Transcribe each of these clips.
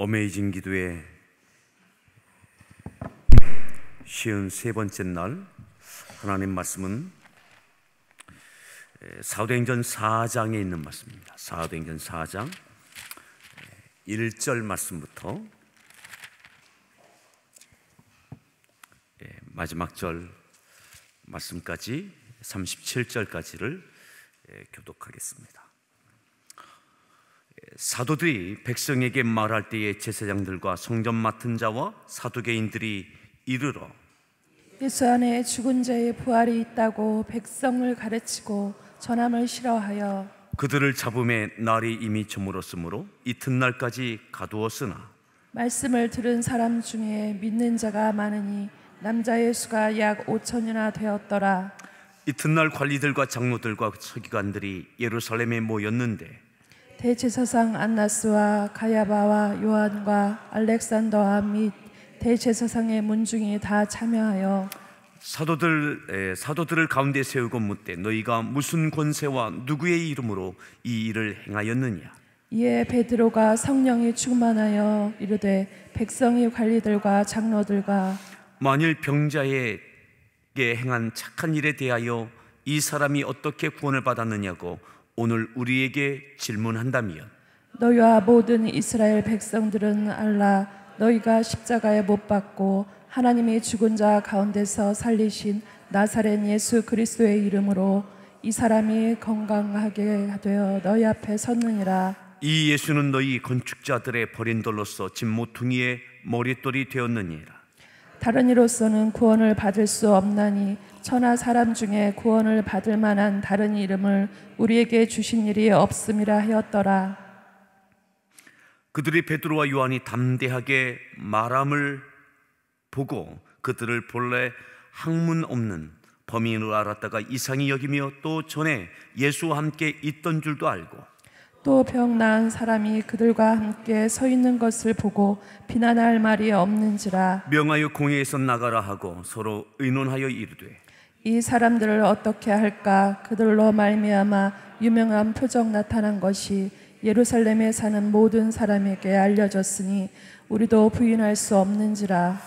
어메이징 기도의 53번째 날 하나님 말씀은 사도행전 4장에 있는 말씀입니다. 사도행전 4장 1절 말씀부터 마지막 절 말씀까지 37절까지를 교독하겠습니다. 사도들이 백성에게 말할 때에 제사장들과 성전 맡은 자와 사두개인들이 이르러 예수 안에 죽은 자의 부활이 있다고 백성을 가르치고 전함을 싫어하여 그들을 잡음에 날이 이미 저물었으므로 이튿날까지 가두었으나 말씀을 들은 사람 중에 믿는 자가 많으니 남자의 수가 약 5천이나 되었더라. 이튿날 관리들과 장로들과 서기관들이 예루살렘에 모였는데 대제사장 안나스와 가야바와 요한과 알렉산더와 및 대제사장의 문중이 다 참여하여 사도들을 가운데 세우고 묻되 너희가 무슨 권세와 누구의 이름으로 이 일을 행하였느냐? 이에 베드로가 성령이 충만하여 이르되 백성이 관리들과 장로들과 만일 병자에게 행한 착한 일에 대하여 이 사람이 어떻게 구원을 받았느냐고 오늘 우리에게 질문한다면 너희와 모든 이스라엘 백성들은 알라. 너희가 십자가에 못 박고 하나님이 죽은 자 가운데서 살리신 나사렛 예수 그리스도의 이름으로 이 사람이 건강하게 되어 너희 앞에 섰느니라. 이 예수는 너희 건축자들의 버린 돌로서 집 모퉁이의 머릿돌이 되었느니라. 다른 이로서는 구원을 받을 수 없나니 천하 사람 중에 구원을 받을 만한 다른 이름을 우리에게 주신 일이 없음이라 하였더라. 그들이 베드로와 요한이 담대하게 말함을 보고 그들을 본래 학문 없는 범인으로 알았다가 이상히 여기며 또 전에 예수와 함께 있던 줄도 알고 또 병 나은 사람이 그들과 함께 서 있는 것을 보고 비난할 말이 없는지라. 명하여 공회에서 나가라 하고 서로 의논하여 이르되 이 사람들을 어떻게 할까? 그들로 말미암아 유명한 표적 나타난 것이 예루살렘에 사는 모든 사람에게 알려졌으니 우리도 부인할 수 없는지라.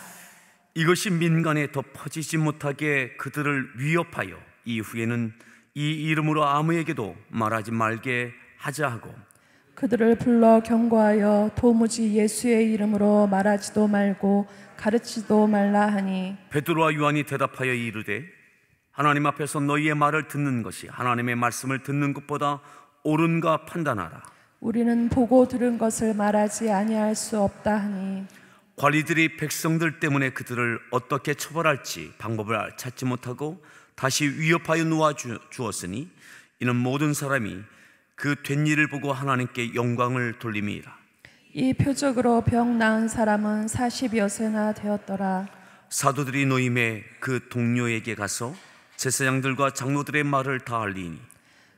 이것이 민간에 더 퍼지지 못하게 그들을 위협하여 이후에는 이 이름으로 아무에게도 말하지 말게 하자 하고 그들을 불러 경고하여 도무지 예수의 이름으로 말하지도 말고 가르치지도 말라 하니 베드로와 요한이 대답하여 이르되 하나님 앞에서 너희의 말을 듣는 것이 하나님의 말씀을 듣는 것보다 옳은가 판단하라. 우리는 보고 들은 것을 말하지 아니할 수 없다 하니 관리들이 백성들 때문에 그들을 어떻게 처벌할지 방법을 찾지 못하고 다시 위협하여 놓아 주었으니 이는 모든 사람이 그 된 일을 보고 하나님께 영광을 돌림이라. 이 표적으로 병 나은 사람은 40여 세나 되었더라. 사도들이 노임에 그 동료에게 가서 제사장들과 장로들의 말을 다 알리니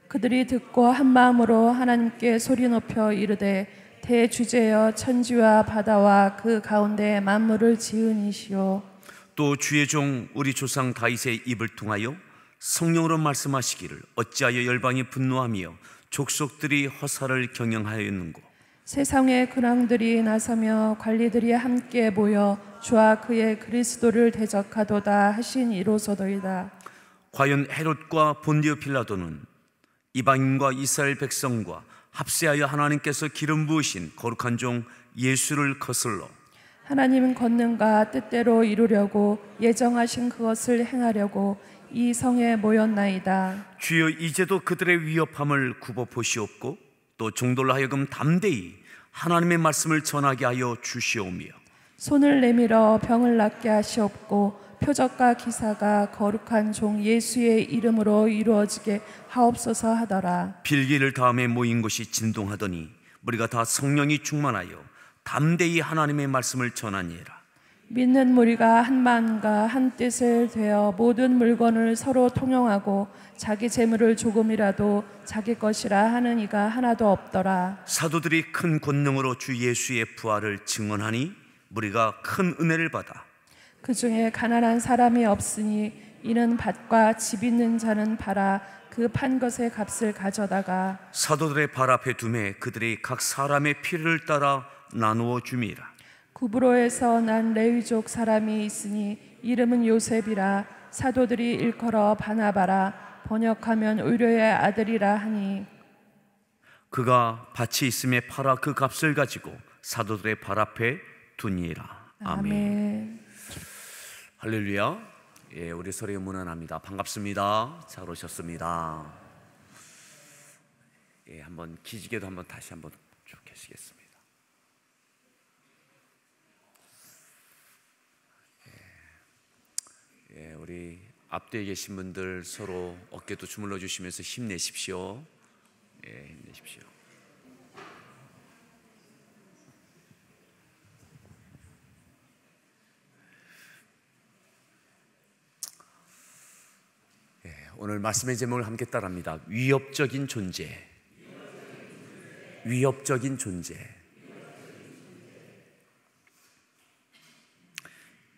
그들이 듣고 한 마음으로 하나님께 소리 높여 이르되 대주제여 천지와 바다와 그 가운데 만물을 지은 이시오. 또 주의 종 우리 조상 다윗의 입을 통하여 성령으로 말씀하시기를 어찌하여 열방이 분노하며 족속들이 허사를 경영하였는고 세상의 근왕들이 나서며 관리들이 함께 모여 주와 그의 그리스도를 대적하도다 하신 이로소도이다. 과연 헤롯과 본디오 빌라도는 이방인과 이스라엘 백성과 합세하여 하나님께서 기름 부으신 거룩한 종 예수를 거슬러 하나님 권능과 뜻대로 이루려고 예정하신 그것을 행하려고 이 성에 모였나이다. 주여 이제도 그들의 위협함을 굽어 보시옵고 또 종들로 하여금 담대히 하나님의 말씀을 전하게 하여 주시오며 손을 내밀어 병을 낫게 하시옵고 표적과 기사가 거룩한 종 예수의 이름으로 이루어지게 하옵소서 하더라. 빌기를 다음에 모인 곳이 진동하더니 우리가 다 성령이 충만하여 담대히 하나님의 말씀을 전하니라. 믿는 무리가 한 마음과 한 뜻을 되어 모든 물건을 서로 통용하고 자기 재물을 조금이라도 자기 것이라 하는 이가 하나도 없더라. 사도들이 큰 권능으로 주 예수의 부활을 증언하니 우리가 큰 은혜를 받아 그 중에 가난한 사람이 없으니 이는 밭과 집 있는 자는 팔아 그 판 것의 값을 가져다가 사도들의 발 앞에 두매 그들이 각 사람의 피를 따라 나누어 줌이라. 구브로에서 난 레위족 사람이 있으니 이름은 요셉이라. 사도들이 일컬어 바나바라. 번역하면 의료의 아들이라 하니 그가 밭이 있음에 팔아 그 값을 가지고 사도들의 발 앞에 두니라. 아멘. 할렐루야. 예, 우리 서로 문안합니다. 반갑습니다. 잘 오셨습니다. 예, 한번 기지개도 한번 다시 한번 쭉 켜시겠습니다. 예, 우리 앞뒤에 계신 분들 서로 어깨도 주물러 주시면서 힘내십시오. 예, 힘내십시오. 예, 오늘 말씀의 제목을 함께 따라합니다. 위협적인 존재. 위협적인 존재.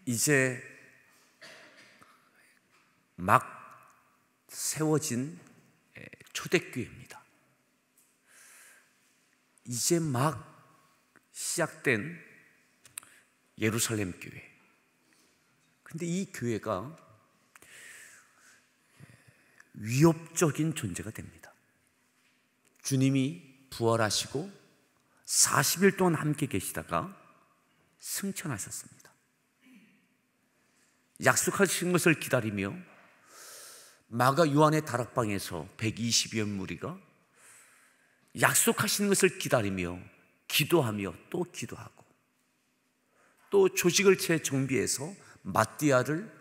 이제 막 세워진 초대교회입니다. 이제 막 시작된 예루살렘 교회. 근데 이 교회가 위협적인 존재가 됩니다. 주님이 부활하시고 40일 동안 함께 계시다가 승천하셨습니다. 약속하신 것을 기다리며 마가 요한의 다락방에서 120여 무리가 약속하신 것을 기다리며 기도하며 또 기도하고, 또 조직을 재정비해서 마띠아를,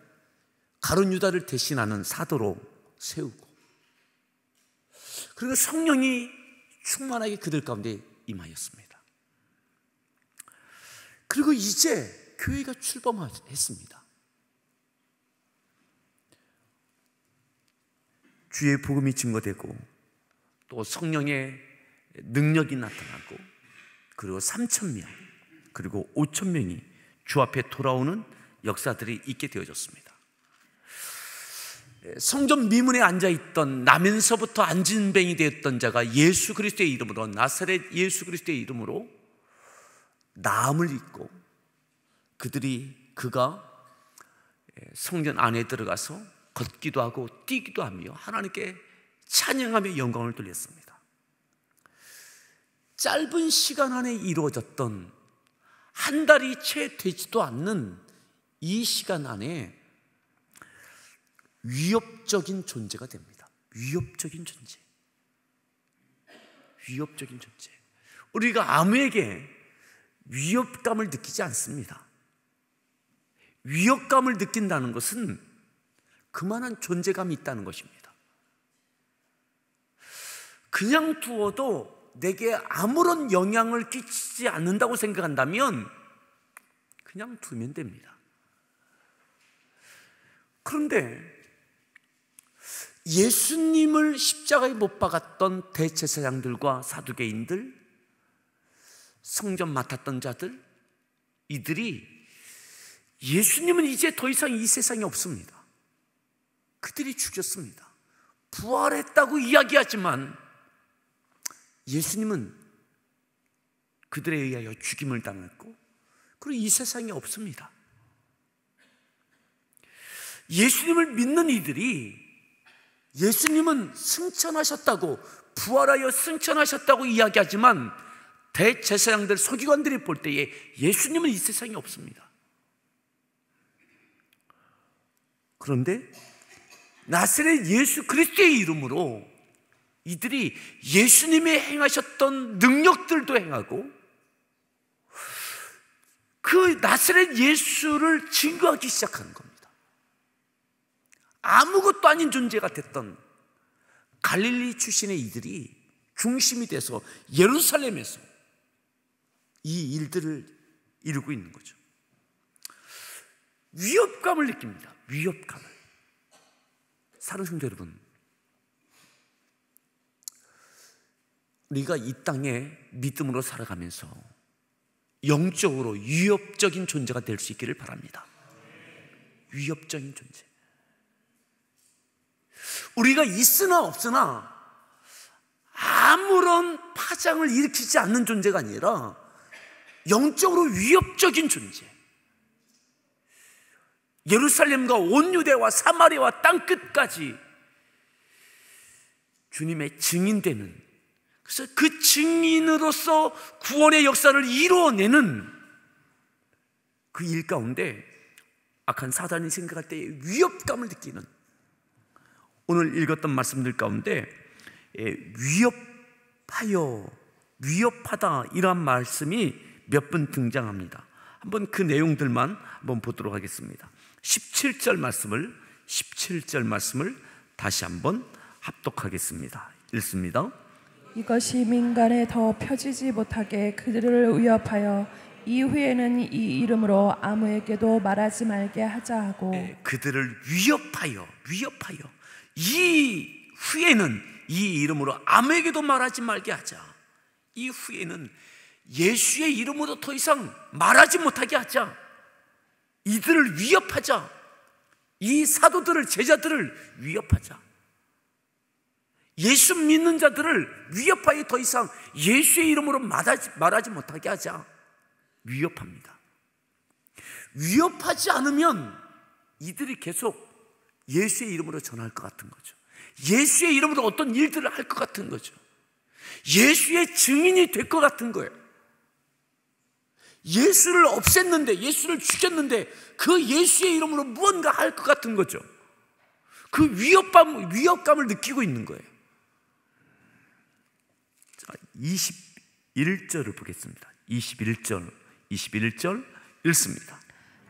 가룟 유다를 대신하는 사도로 세우고, 그리고 성령이 충만하게 그들 가운데 임하였습니다. 그리고 이제 교회가 출범했습니다. 주의 복음이 증거되고 또 성령의 능력이 나타나고, 그리고 3,000명 그리고 5,000명이 주 앞에 돌아오는 역사들이 있게 되어졌습니다. 성전 미문에 앉아있던, 나면서부터 안진뱅이 되었던 자가 예수 그리스도의 이름으로, 나사렛 예수 그리스도의 이름으로 나음을 입고, 그가 성전 안에 들어가서 걷기도 하고 뛰기도 하며 하나님께 찬양하며 영광을 돌렸습니다. 짧은 시간 안에 이루어졌던, 한 달이 채 되지도 않는 이 시간 안에 위협적인 존재가 됩니다. 위협적인 존재. 위협적인 존재. 우리가 아무에게 위협감을 느끼지 않습니다. 위협감을 느낀다는 것은 그만한 존재감이 있다는 것입니다. 그냥 두어도 내게 아무런 영향을 끼치지 않는다고 생각한다면 그냥 두면 됩니다. 그런데 예수님을 십자가에 못 박았던 대제사장들과 사두개인들, 성전 맡았던 자들, 이들이 예수님은 이제 더 이상 이 세상에 없습니다. 그들이 죽였습니다. 부활했다고 이야기하지만 예수님은 그들에 의하여 죽임을 당했고, 그리고 이 세상에 없습니다. 예수님을 믿는 이들이 예수님은 승천하셨다고, 부활하여 승천하셨다고 이야기하지만 대제사장들, 서기관들이 볼 때에 예수님은 이 세상에 없습니다. 그런데 나사렛 예수 그리스도의 이름으로 이들이 예수님이 행하셨던 능력들도 행하고, 그 나사렛 예수를 증거하기 시작하는 겁니다. 아무것도 아닌 존재가 됐던 갈릴리 출신의 이들이 중심이 돼서 예루살렘에서 이 일들을 이루고 있는 거죠. 위협감을 느낍니다. 위협감을. 사랑하는 성도 여러분, 우리가 이 땅에 믿음으로 살아가면서 영적으로 위협적인 존재가 될 수 있기를 바랍니다. 위협적인 존재. 우리가 있으나 없으나 아무런 파장을 일으키지 않는 존재가 아니라 영적으로 위협적인 존재, 예루살렘과 온 유대와 사마리아와 땅끝까지 주님의 증인되는, 그래서 그 증인으로서 구원의 역사를 이루어내는 그 일 가운데 악한 사단이 생각할 때 위협감을 느끼는, 오늘 읽었던 말씀들 가운데 위협하다 이러한 말씀이 몇 번 등장합니다. 한번 그 내용들만 한번 보도록 하겠습니다. 17절 말씀을 다시 한번 합독하겠습니다. 읽습니다. 이것이 민간에 더 펴지지 못하게 그들을 위협하여 이후에는 이 이름으로 아무에게도 말하지 말게 하자 하고. 그들을 위협하여 이후에는 이 이름으로 아무에게도 말하지 말게 하자. 이후에는 예수의 이름으로 더 이상 말하지 못하게 하자. 이들을 위협하자. 이 사도들을, 제자들을 위협하자. 예수 믿는 자들을 위협하여 더 이상 예수의 이름으로 말하지 못하게 하자. 위협합니다. 위협하지 않으면 이들이 계속 예수의 이름으로 전할 것 같은 거죠. 예수의 이름으로 어떤 일들을 할 것 같은 거죠. 예수의 증인이 될 것 같은 거예요. 예수를 없앴는데, 예수를 죽였는데 그 예수의 이름으로 무언가 할 것 같은 거죠. 그 위협감을 느끼고 있는 거예요. 자, 21절을 보겠습니다. 21절 읽습니다.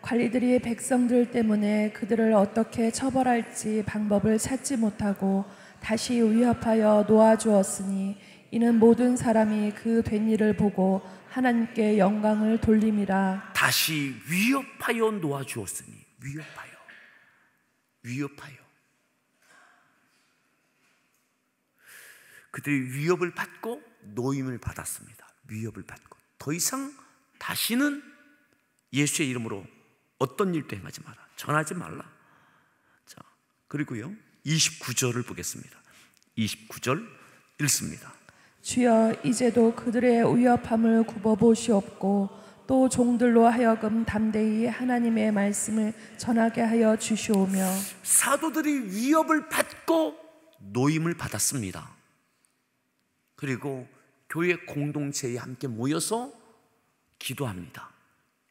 관리들이 백성들 때문에 그들을 어떻게 처벌할지 방법을 찾지 못하고 다시 위협하여 놓아주었으니 이는 모든 사람이 그 된 일을 보고 하나님께 영광을 돌림이라. 다시 위협하여 놓아주었으니, 위협하여 그들이 위협을 받고 노임을 받았습니다. 위협을 받고 더 이상 다시는 예수의 이름으로 어떤 일도 행하지 마라, 전하지 말라. 자, 그리고요 29절을 보겠습니다. 29절 읽습니다. 주여, 이제도 그들의 위협함을 굽어보시옵고 또 종들로 하여금 담대히 하나님의 말씀을 전하게 하여 주시오며. 사도들이 위협을 받고 노임을 받았습니다. 그리고 교회 공동체에 함께 모여서 기도합니다.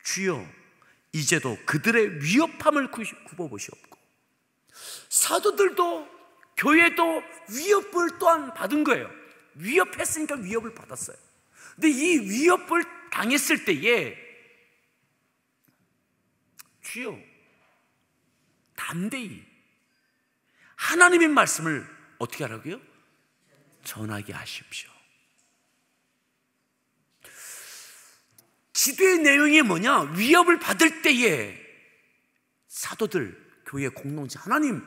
주여, 이제도 그들의 위협함을 굽어보시옵고. 사도들도 교회도 위협을 또한 받은 거예요. 위협했으니까 위협을 받았어요. 근데 이 위협을 당했을 때에 주여, 담대히 하나님의 말씀을 어떻게 하라고요? 전하게 하십시오. 기도의 내용이 뭐냐? 위협을 받을 때에 사도들, 교회 공동체, 하나님,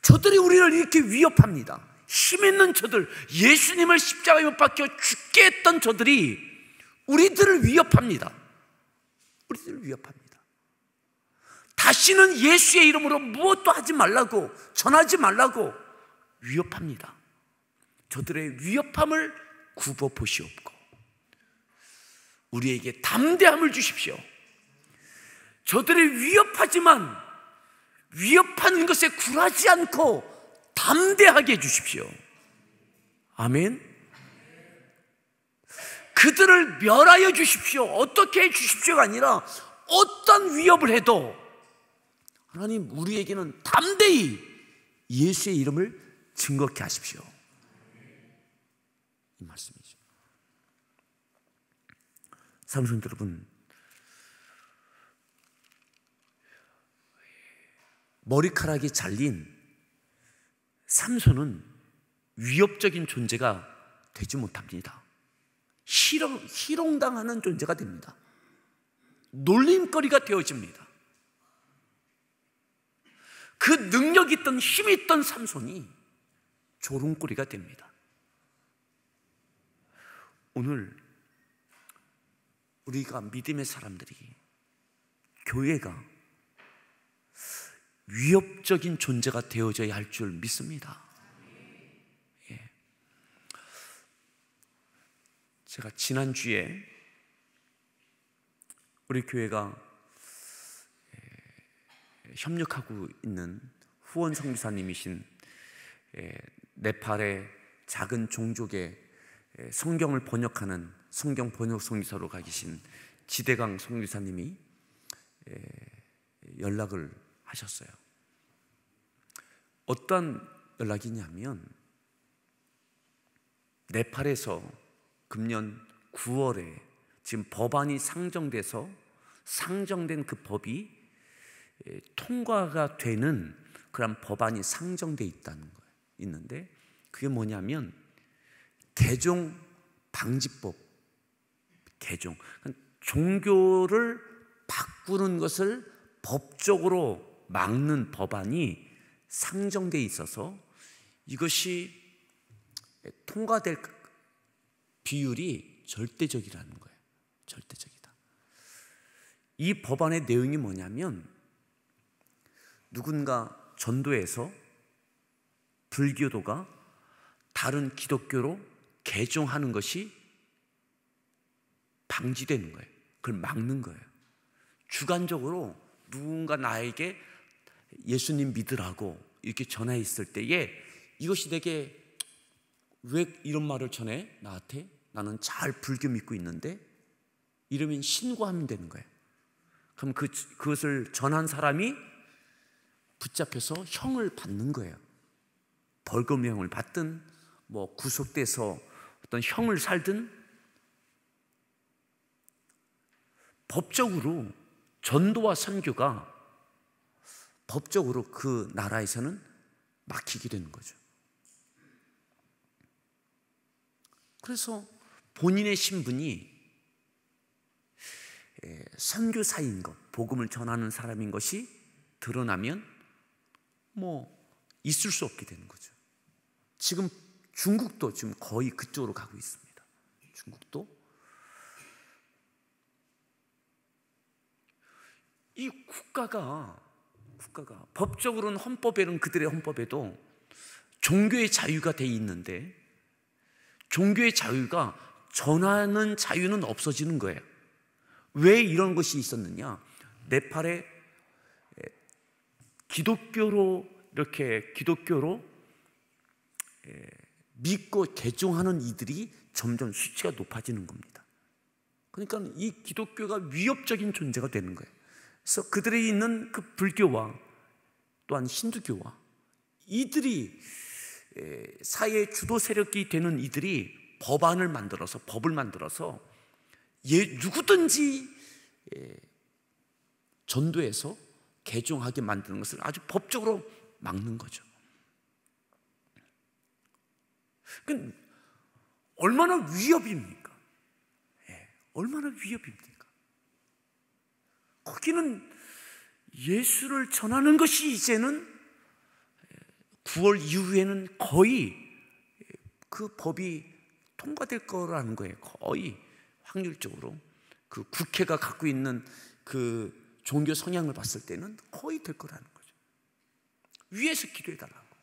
저들이 우리를 이렇게 위협합니다. 힘 있는 저들, 예수님을 십자가에 못 박혀 죽게 했던 저들이 우리들을 위협합니다. 다시는 예수의 이름으로 무엇도 하지 말라고, 전하지 말라고 위협합니다. 저들의 위협함을 굽어보시옵고 우리에게 담대함을 주십시오. 저들이 위협하지만 위협하는 것에 굴하지 않고 담대하게 해주십시오. 아멘. 그들을 멸하여 주십시오. 어떻게 해주십시오가 아니라 어떤 위협을 해도 하나님, 우리에게는 담대히 예수의 이름을 증거케 하십시오. 이 말씀이죠. 사랑하는 여러분, 머리카락이 잘린 삼손은 위협적인 존재가 되지 못합니다. 희롱당하는 존재가 됩니다. 놀림거리가 되어집니다. 그 능력 있던, 힘 있던 삼손이 조롱거리가 됩니다. 오늘 우리가 믿음의 사람들이, 교회가 위협적인 존재가 되어져야 할 줄 믿습니다. 예. 제가 지난주에 우리 교회가 협력하고 있는 후원 선교사님이신 네팔의 작은 종족의 성경을 번역하는 성경 번역 선교사로 가 계신 지대강 선교사님이 연락을 하셨어요. 어떤 연락이냐면 네팔에서 금년 9월에 지금 법안이 상정돼서 상정된 그 법이 통과가 되는 그런 법안이 상정돼 있다는 거예요. 있는데 그게 뭐냐면 개종 방지법. 개종. 종교를 바꾸는 것을 법적으로 막는 법안이 상정돼 있어서 이것이 통과될 비율이 절대적이라는 거예요. 절대적이다. 이 법안의 내용이 뭐냐면 누군가 전도에서 불교도가 다른 기독교로 개종하는 것이 방지되는 거예요. 그걸 막는 거예요. 주관적으로 누군가 나에게 예수님 믿으라고 이렇게 전화했을 때에 이것이 내게 왜 이런 말을 전해? 나한테? 나는 잘 불교 믿고 있는데? 이러면 신고하면 되는 거예요. 그럼 그것을 전한 사람이 붙잡혀서 형을 받는 거예요. 벌금형을 받든 뭐 구속돼서 어떤 형을 살든 법적으로 전도와 선교가 법적으로 그 나라에서는 막히게 되는 거죠. 그래서 본인의 신분이 선교사인 것, 복음을 전하는 사람인 것이 드러나면 뭐 있을 수 없게 되는 거죠. 지금 중국도 지금 거의 그쪽으로 가고 있습니다. 중국도 이 국가가 법적으로는 헌법에는 그들의 헌법에도 종교의 자유가 돼 있는데 종교의 자유가 전하는 자유는 없어지는 거예요. 왜 이런 것이 있었느냐? 네팔에 기독교로 믿고 개종하는 이들이 점점 수치가 높아지는 겁니다. 그러니까 이 기독교가 위협적인 존재가 되는 거예요. 그래서 그들이 있는 그 불교와 또한 힌두교와 이들이 사회의 주도 세력이 되는 이들이 법을 만들어서 누구든지 전도해서 개종하게 만드는 것을 아주 법적으로 막는 거죠. 그러니까 얼마나 위협입니까? 얼마나 위협입니까? 거기는 예수를 전하는 것이 이제는 9월 이후에는 거의 그 법이 통과될 거라는 거예요. 거의 확률적으로 그 국회가 갖고 있는 그 종교 성향을 봤을 때는 거의 될 거라는 거죠. 위에서 기도해달라고.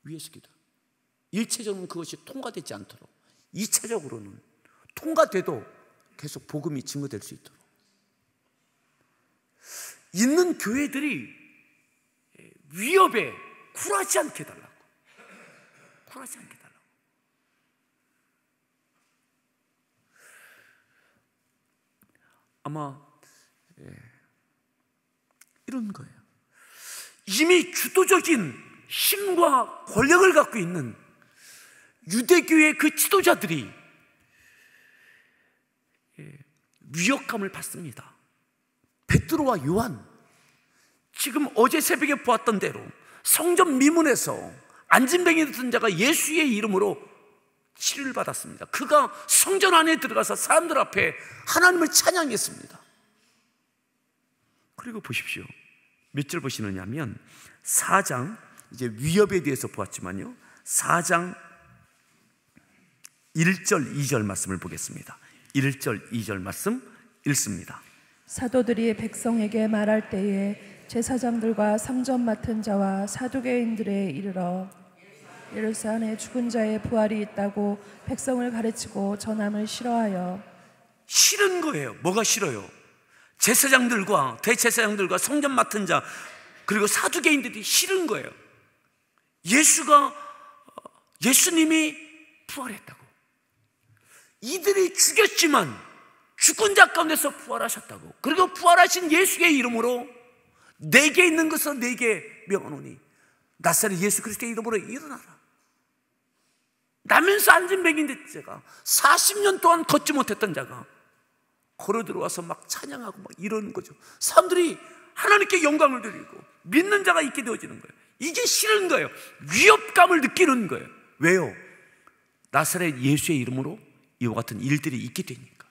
위에서 기도. 1차적으로는 그것이 통과되지 않도록 2차적으로는 통과돼도 계속 복음이 증거될 수 있도록 있는 교회들이 위협에 굴하지 않게 해달라고. 굴하지 않게 해달라고. 아마 이런 거예요. 이미 주도적인 힘과 권력을 갖고 있는 유대교의 그 지도자들이 위협감을 받습니다. 베드로와 요한, 지금 어제 새벽에 보았던 대로 성전 미문에서 안진뱅이 든 자가 예수의 이름으로 치료를 받았습니다. 그가 성전 안에 들어가서 사람들 앞에 하나님을 찬양했습니다. 그리고 보십시오. 몇 절 보시느냐면 4장, 이제 위협에 대해서 보았지만요, 4장 1절 2절 말씀을 보겠습니다. 1절 2절 말씀 읽습니다. 사도들이 백성에게 말할 때에 제사장들과 성전 맡은 자와 사두개인들에 이르러 예루살렘에 죽은 자의 부활이 있다고 백성을 가르치고 전함을 싫어하여. 싫은 거예요. 뭐가 싫어요? 제사장들과 대제사장들과 성전 맡은 자 그리고 사두개인들이 싫은 거예요. 예수님이 부활했다고. 이들이 죽였지만 죽은 자 가운데서 부활하셨다고. 그리고 부활하신 예수의 이름으로 내게 있는 것을 내게 명하노니 나사렛 예수 그리스도의 이름으로 일어나라. 나면서 앉은 백인된 자가 40년 동안 걷지 못했던 자가 걸어 들어와서 막 찬양하고 막 이러는 거죠. 사람들이 하나님께 영광을 드리고 믿는 자가 있게 되어지는 거예요. 이게 싫은 거예요. 위협감을 느끼는 거예요. 왜요? 나사렛 예수의 이름으로 이와 같은 일들이 있게 되니까.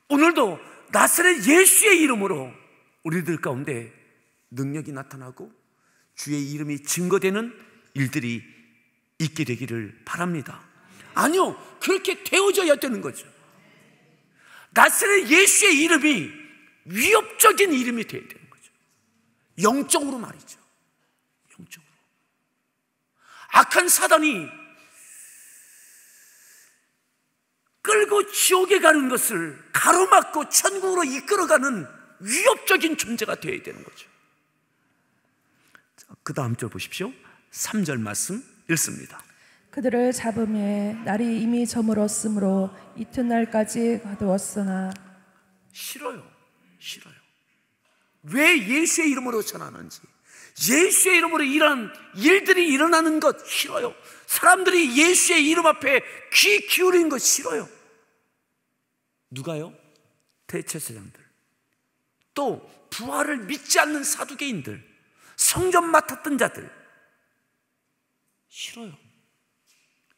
오늘도 나사렛 예수의 이름으로 우리들 가운데 능력이 나타나고 주의 이름이 증거되는 일들이 있게 되기를 바랍니다. 아니요, 그렇게 되어져야 되는 거죠. 나사렛 예수의 이름이 위협적인 이름이 되어야 되는 거죠. 영적으로 말이죠. 영적으로. 악한 사단이 끌고 지옥에 가는 것을 가로막고 천국으로 이끌어가는 위협적인 존재가 되어야 되는 거죠. 그 다음 절 보십시오. 3절 말씀 읽습니다. 그들을 잡음에 날이 이미 저물었으므로 이튿날까지 가두었으나. 싫어요. 왜 예수의 이름으로 전하는지, 예수의 이름으로 이런 일들이 일어나는 것 싫어요. 사람들이 예수의 이름 앞에 귀 기울이는 것 싫어요. 누가요? 대제사장들, 또 부활을 믿지 않는 사두개인들, 성전 맡았던 자들 싫어요.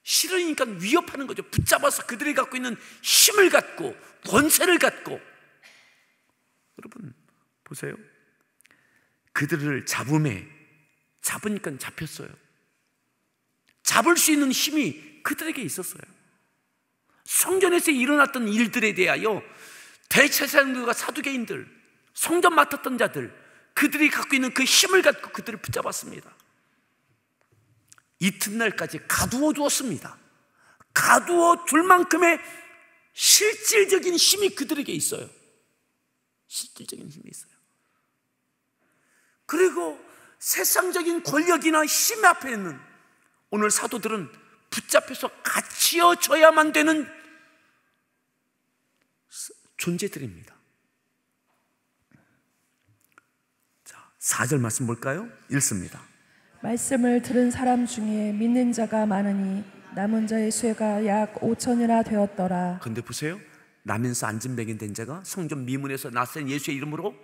싫으니까 위협하는 거죠. 붙잡아서 그들이 갖고 있는 힘을 갖고 권세를 갖고. 여러분 보세요. 그들을 잡으니까 잡혔어요. 잡을 수 있는 힘이 그들에게 있었어요. 성전에서 일어났던 일들에 대하여 대제사장들과 사두개인들, 성전 맡았던 자들, 그들이 갖고 있는 그 힘을 갖고 그들을 붙잡았습니다. 이튿날까지 가두어 두었습니다. 가두어 둘 만큼의 실질적인 힘이 그들에게 있어요. 실질적인 힘이 있어요. 그리고 세상적인 권력이나 힘 앞에는 오늘 사도들은 붙잡혀서 갇혀져야만 되는 존재들입니다. 자, 4절 말씀 볼까요? 읽습니다. 말씀을 들은 사람 중에 믿는 자가 많으니 남은 자의 수가 약 5천이나 되었더라. 그런데 보세요. 나면서 앉은 백인 된 자가 성전 미문에서 나선 예수의 이름으로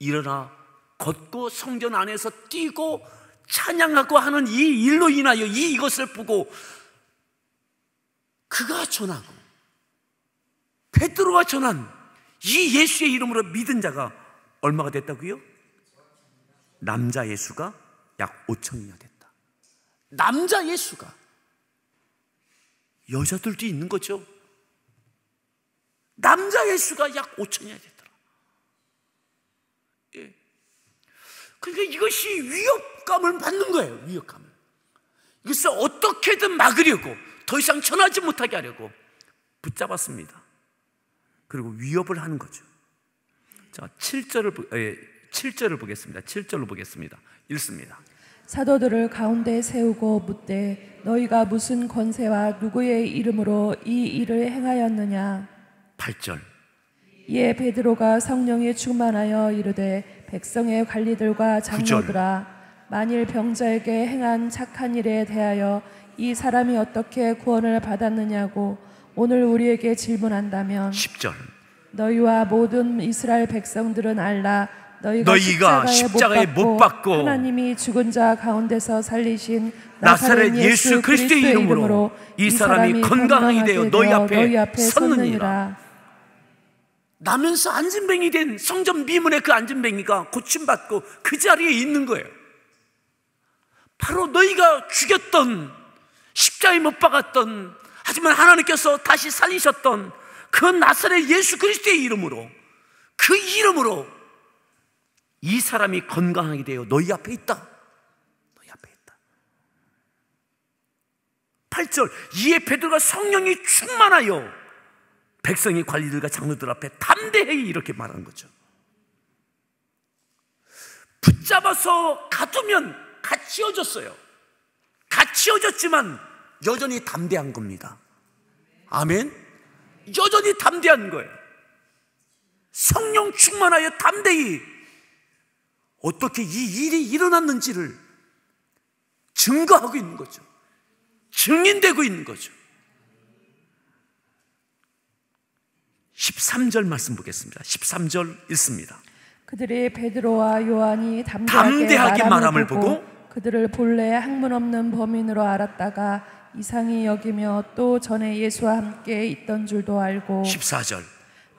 일어나 걷고 성전 안에서 뛰고 찬양하고 하는 이 일로 인하여 이것을 보고 그가 전하고 베드로가 전한 이 예수의 이름으로 믿은 자가 얼마가 됐다고요? 남자 예수가 약 5천이나 됐다. 남자 예수가. 여자들도 있는 거죠. 남자 예수가 약 5천이나 됐더라. 예. 그러니까 이것이 위협감을 받는 거예요. 위협감을. 이것을 어떻게든 막으려고, 더 이상 전하지 못하게 하려고 붙잡았습니다. 그리고 위협을 하는 거죠. 자, 7절을 보겠습니다. 7절로 보겠습니다. 읽습니다. 사도들을 가운데 세우고 묻되 너희가 무슨 권세와 누구의 이름으로 이 일을 행하였느냐. 8절. 이에 베드로가 성령에 충만하여 이르되 백성의 관리들과 장로들아, 만일 병자에게 행한 착한 일에 대하여 이 사람이 어떻게 구원을 받았느냐고 오늘 우리에게 질문한다면 10절. 너희와 모든 이스라엘 백성들은 알라. 너희가 십자가에 못 박고 하나님이 죽은 자 가운데서 살리신 나사렛 예수 그리스도의 이름으로 이 사람이 건강하게 되어 너희 앞에 섰느니라. 나면서 안진뱅이 된 성전 미문의 그 안진뱅이가 고침받고 그 자리에 있는 거예요. 바로 너희가 죽였던, 십자가에 못 박았던, 하지만 하나님께서 다시 살리셨던 그 나사렛 예수 그리스도의 이름으로, 그 이름으로 이 사람이 건강하게 되어 너희 앞에 있다. 너희 앞에 있다. 8절. 이에 베드로가 성령이 충만하여 백성이 관리들과 장로들 앞에 담대히 이렇게 말한 거죠. 붙잡아서 가두면 같이 얹었어요. 같이 얹었지만 여전히 담대한 겁니다. 아멘. 여전히 담대한 거예요. 성령 충만하여 담대히 어떻게 이 일이 일어났는지를 증거하고 있는 거죠. 증인되고 있는 거죠. 13절 말씀 보겠습니다. 13절 읽습니다. 그들이 베드로와 요한이 담대하게 말함을 보고 그들을 본래 학문 없는 범인으로 알았다가 이상히 여기며 또 전에 예수와 함께 있던 줄도 알고 14절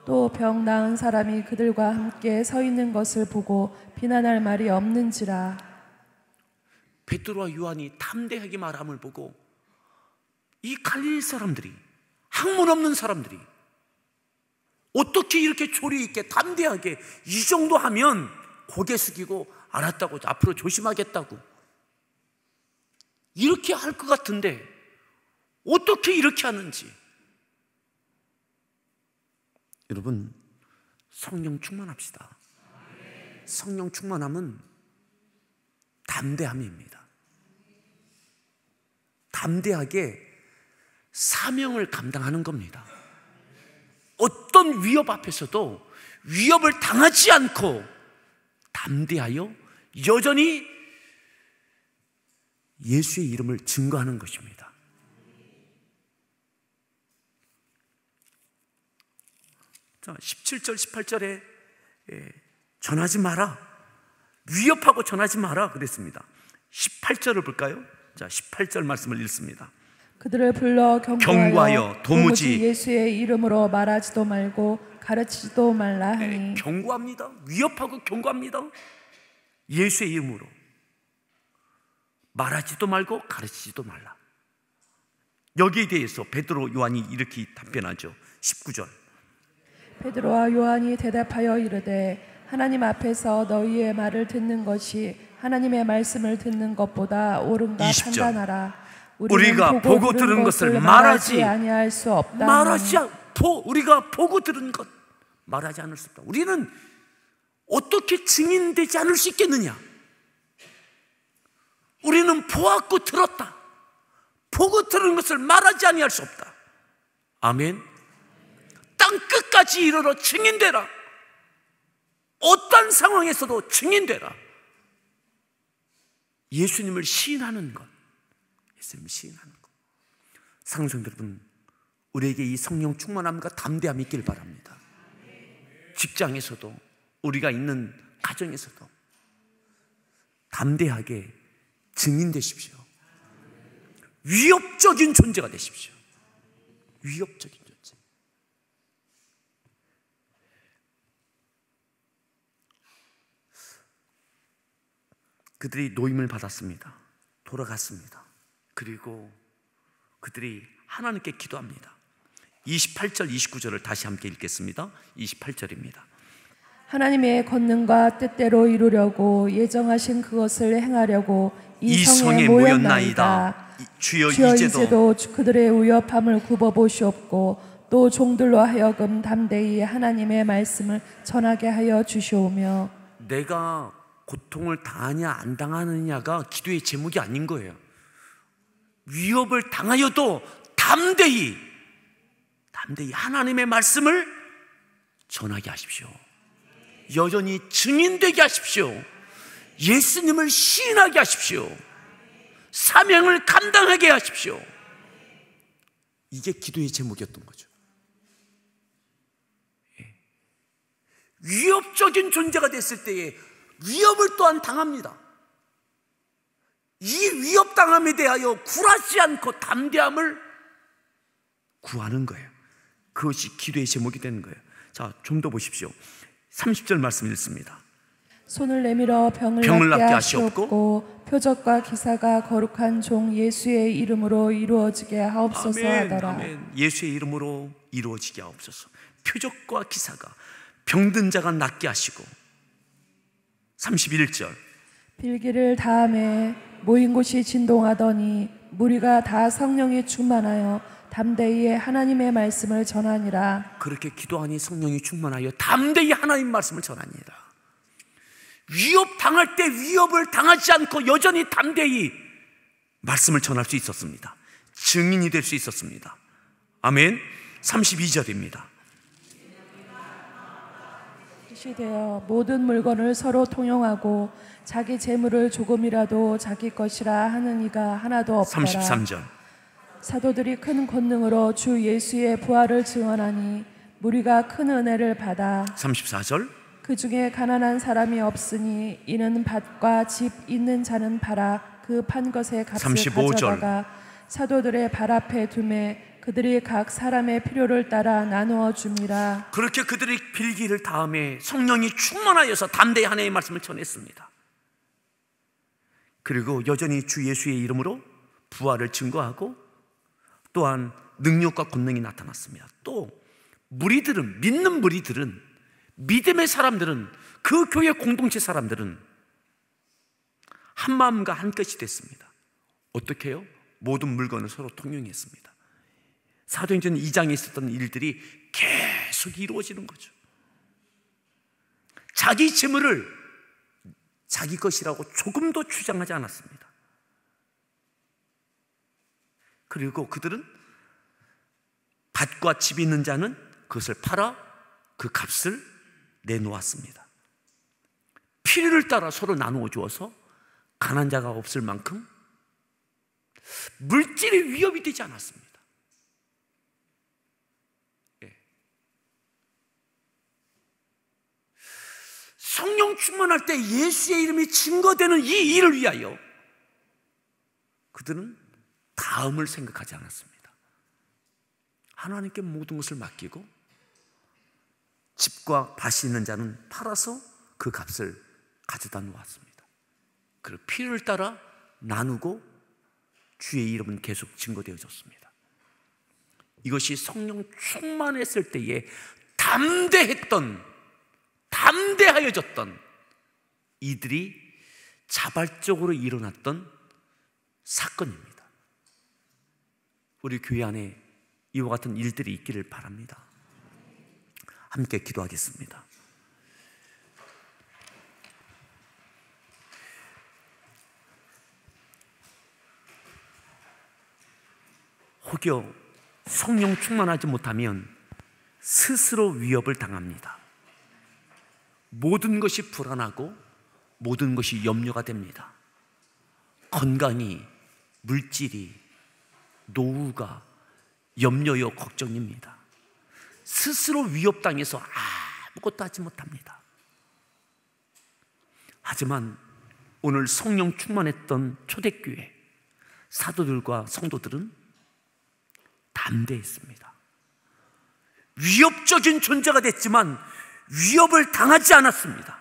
또 병 나은 사람이 그들과 함께 서 있는 것을 보고 비난할 말이 없는지라. 베드로와 요한이 담대하게 말함을 보고 이 갈릴리 사람들이, 학문 없는 사람들이 어떻게 이렇게 조리 있게 담대하게 이 정도 하면 고개 숙이고 알았다고, 앞으로 조심하겠다고 이렇게 할 것 같은데 어떻게 이렇게 하는지. 여러분, 성령 충만합시다. 성령 충만함은 담대함입니다. 담대하게 사명을 감당하는 겁니다. 어떤 위협 앞에서도 위협을 당하지 않고 담대하여 여전히 예수의 이름을 증거하는 것입니다. 자, 17절, 18절에 전하지 마라, 위협하고 전하지 마라 그랬습니다. 18절을 볼까요? 자, 18절 말씀을 읽습니다. 그들을 불러 경고하여 도무지 예수의 이름으로 말하지도 말고 가르치지도 말라 하니. 경고합니다. 위협하고 경고합니다. 예수의 이름으로 말하지도 말고 가르치지도 말라. 여기에 대해서 베드로, 요한이 이렇게 답변하죠. 19절. 베드로와 요한이 대답하여 이르되 하나님 앞에서 너희의 말을 듣는 것이 하나님의 말씀을 듣는 것보다 옳은가 20절. 판단하라. 우리가 보고 들은 것을 말하지 아니할 수 없다. 우리가 보고 들은 것 말하지 않을 수 없다. 우리는 어떻게 증인되지 않을 수 있겠느냐? 우리는 보았고 들었다. 보고 들은 것을 말하지 아니할 수 없다. 아멘. 땅 끝까지 이르러 증인되라. 어떤 상황에서도 증인되라. 예수님을 시인하는 것, 예수님을 시인하는 것. 사랑하는 여러분, 우리에게 이 성령 충만함과 담대함이 있길 바랍니다. 직장에서도, 우리가 있는 가정에서도 담대하게 증인되십시오. 위협적인 존재가 되십시오. 위협적인 존재. 그들이 노임을 받았습니다. 돌아갔습니다. 그리고 그들이 하나님께 기도합니다. 28절, 29절을 다시 함께 읽겠습니다. 28절입니다. 하나님의 권능과 뜻대로 이루려고 예정하신 그것을 행하려고 이 성에 모였나이다. 주여 이제도 그들의 위협함을 굽어보시옵고 또 종들로 하여금 담대히 하나님의 말씀을 전하게 하여 주시오며. 내가 고통을 당하냐 안 당하느냐가 기도의 제목이 아닌 거예요. 위협을 당하여도 담대히 하나님의 말씀을 전하게 하십시오. 여전히 증인되게 하십시오. 예수님을 시인하게 하십시오. 사명을 감당하게 하십시오. 이게 기도의 제목이었던 거죠. 위협적인 존재가 됐을 때에 위협을 또한 당합니다. 이 위협당함에 대하여 굴하지 않고 담대함을 구하는 거예요. 그것이 기도의 제목이 되는 거예요. 자, 좀 더 보십시오. 30절 말씀 읽습니다. 손을 내밀어 병을 낫게 하시옵고 표적과 기사가 거룩한 종 예수의 이름으로 이루어지게 하옵소서 하더라. 아멘. 예수의 이름으로 이루어지게 하옵소서. 표적과 기사가 병든 자가 낫게 하시고. 31절. 빌기를 다음에 모인 곳이 진동하더니 무리가 다 성령이 충만하여 담대히 하나님의 말씀을 전하니라. 그렇게 기도하니 성령이 충만하여 담대히 하나님 말씀을 전하니라. 위협 당할 때 위협을 당하지 않고 여전히 담대히 말씀을 전할 수 있었습니다. 증인이 될 수 있었습니다. 아멘. 32절입니다. 되어 모든 물건을 서로 통용하고 자기 재물을 조금이라도 자기 것이라 하는 이가 하나도 없더라. 33절. 사도들이 큰 권능으로 주 예수의 부활을 증언하니 무리가 큰 은혜를 받아 34절. 그 중에 가난한 사람이 없으니 이는 밭과 집 있는 자는 팔아 그 판 것의 값을 35절. 가져다가 사도들의 발 앞에 두매 그들이 각 사람의 필요를 따라 나누어 줍니다. 그렇게 그들이 빌기를 다음에 성령이 충만하여서 담대히 하나님의 말씀을 전했습니다. 그리고 여전히 주 예수의 이름으로 부활을 증거하고 또한 능력과 권능이 나타났습니다. 또 무리들은, 믿는 무리들은, 믿음의 사람들은, 그 교회 공동체 사람들은 한 마음과 한 뜻이 됐습니다. 어떻게 해요? 모든 물건을 서로 통용했습니다. 사도행전 2장에 있었던 일들이 계속 이루어지는 거죠. 자기 재물을 자기 것이라고 조금도 주장하지 않았습니다. 그리고 그들은 밭과 집이 있는 자는 그것을 팔아 그 값을 내놓았습니다. 필요를 따라 서로 나누어 주어서 가난한 자가 없을 만큼 물질의 위협이 되지 않았습니다. 성령 충만할 때 예수의 이름이 증거되는 이 일을 위하여 그들은 다음을 생각하지 않았습니다. 하나님께 모든 것을 맡기고 집과 밭이 있는 자는 팔아서 그 값을 가져다 놓았습니다. 그리고 필요를 따라 나누고 주의 이름은 계속 증거되어졌습니다. 이것이 성령 충만했을 때에 담대하여졌던 이들이 자발적으로 일어났던 사건입니다. 우리 교회 안에 이와 같은 일들이 있기를 바랍니다. 함께 기도하겠습니다. 혹여 성령 충만하지 못하면 스스로 위협을 당합니다. 모든 것이 불안하고 모든 것이 염려가 됩니다. 건강이, 물질이, 노후가 염려요 걱정입니다. 스스로 위협당해서 아무것도 하지 못합니다. 하지만 오늘 성령 충만했던 초대교회 사도들과 성도들은 담대했습니다. 위협적인 존재가 됐지만 위협을 당하지 않았습니다.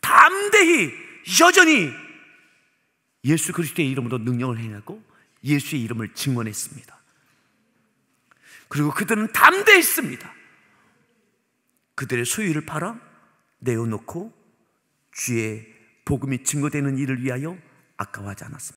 담대히 여전히 예수 그리스도의 이름으로 능력을 행하고 예수의 이름을 증언했습니다. 그리고 그들은 담대했습니다. 그들의 소유를 팔아 내어놓고 주의 복음이 증거되는 일을 위하여 아까워하지 않았습니다.